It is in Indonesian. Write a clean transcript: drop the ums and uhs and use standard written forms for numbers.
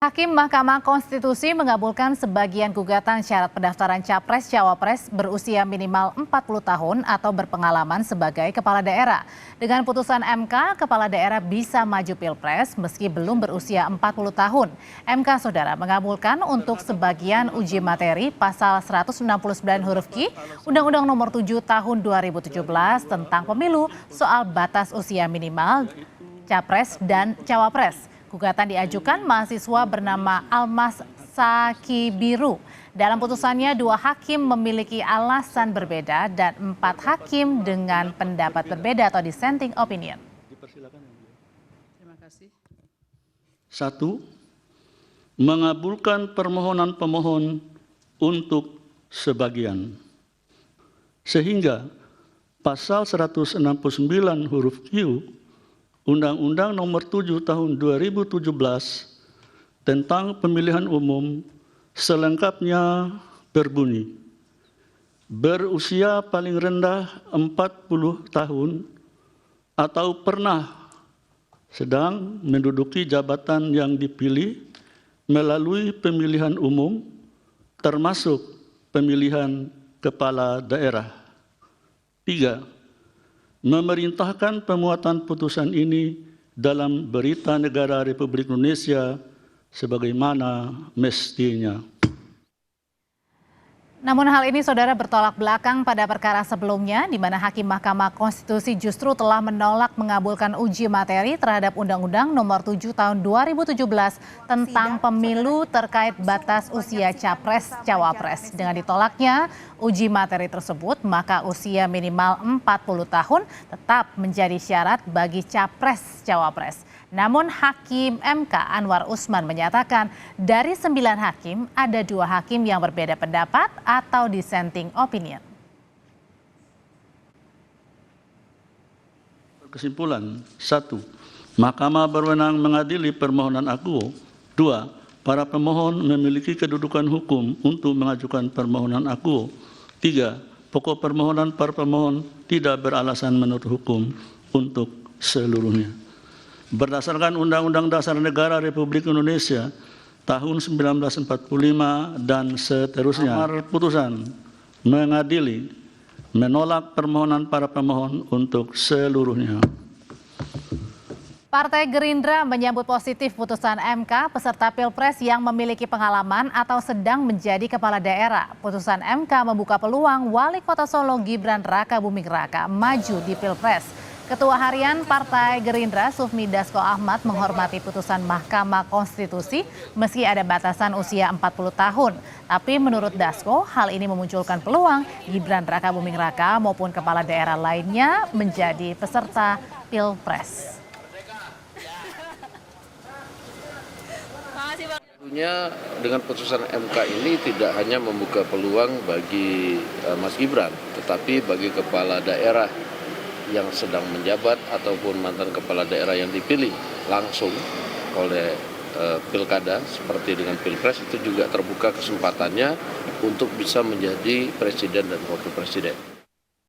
Hakim Mahkamah Konstitusi mengabulkan sebagian gugatan syarat pendaftaran Capres-Cawapres berusia minimal 40 tahun atau berpengalaman sebagai kepala daerah. Dengan putusan MK, kepala daerah bisa maju Pilpres meski belum berusia 40 tahun. MK Saudara mengabulkan untuk sebagian uji materi pasal 169 huruf Q Undang-Undang Nomor 7 Tahun 2017 tentang pemilu soal batas usia minimal Capres dan Cawapres. Gugatan diajukan mahasiswa bernama Almas Sakibiru. Dalam putusannya, 2 hakim memiliki alasan berbeda dan 4 hakim dengan pendapat berbeda atau dissenting opinion. Terima kasih. 1. Mengabulkan permohonan pemohon untuk sebagian. Sehingga pasal 169 huruf Q Undang-Undang Nomor 7 Tahun 2017 tentang pemilihan umum selengkapnya berbunyi, berusia paling rendah 40 tahun atau pernah sedang menduduki jabatan yang dipilih melalui pemilihan umum termasuk pemilihan kepala daerah. 3. Memerintahkan pemuatan putusan ini dalam Berita Negara Republik Indonesia sebagaimana mestinya. Namun hal ini Saudara bertolak belakang pada perkara sebelumnya di mana Hakim Mahkamah Konstitusi justru telah menolak mengabulkan uji materi terhadap Undang-Undang Nomor 7 Tahun 2017 tentang pemilu terkait batas usia Capres-Cawapres. Dengan ditolaknya uji materi tersebut, maka usia minimal 40 tahun tetap menjadi syarat bagi Capres-Cawapres. Namun Hakim MK Anwar Usman menyatakan dari 9 hakim ada 2 hakim yang berbeda pendapat atau dissenting opinion. Kesimpulan: 1. Mahkamah berwenang mengadili permohonan akuo. 2. Para pemohon memiliki kedudukan hukum untuk mengajukan permohonan akuo. 3. Pokok permohonan para pemohon tidak beralasan menurut hukum untuk seluruhnya. Berdasarkan Undang-Undang Dasar Negara Republik Indonesia tahun 1945 dan seterusnya, putusan mengadili menolak permohonan para pemohon untuk seluruhnya. Partai Gerindra menyambut positif putusan MK peserta Pilpres yang memiliki pengalaman atau sedang menjadi kepala daerah. Putusan MK membuka peluang Wali Kota Solo Gibran Rakabuming Raka maju di Pilpres. Ketua Harian Partai Gerindra Sufmi Dasko Ahmad menghormati putusan Mahkamah Konstitusi meski ada batasan usia 40 tahun. Tapi menurut Dasko, hal ini memunculkan peluang Gibran Rakabuming Raka maupun kepala daerah lainnya menjadi peserta Pilpres. Tentunya dengan putusan MK ini tidak hanya membuka peluang bagi Mas Gibran, tetapi bagi kepala daerah yang sedang menjabat ataupun mantan kepala daerah yang dipilih langsung oleh pilkada seperti dengan Pilpres, itu juga terbuka kesempatannya untuk bisa menjadi presiden dan wakil presiden.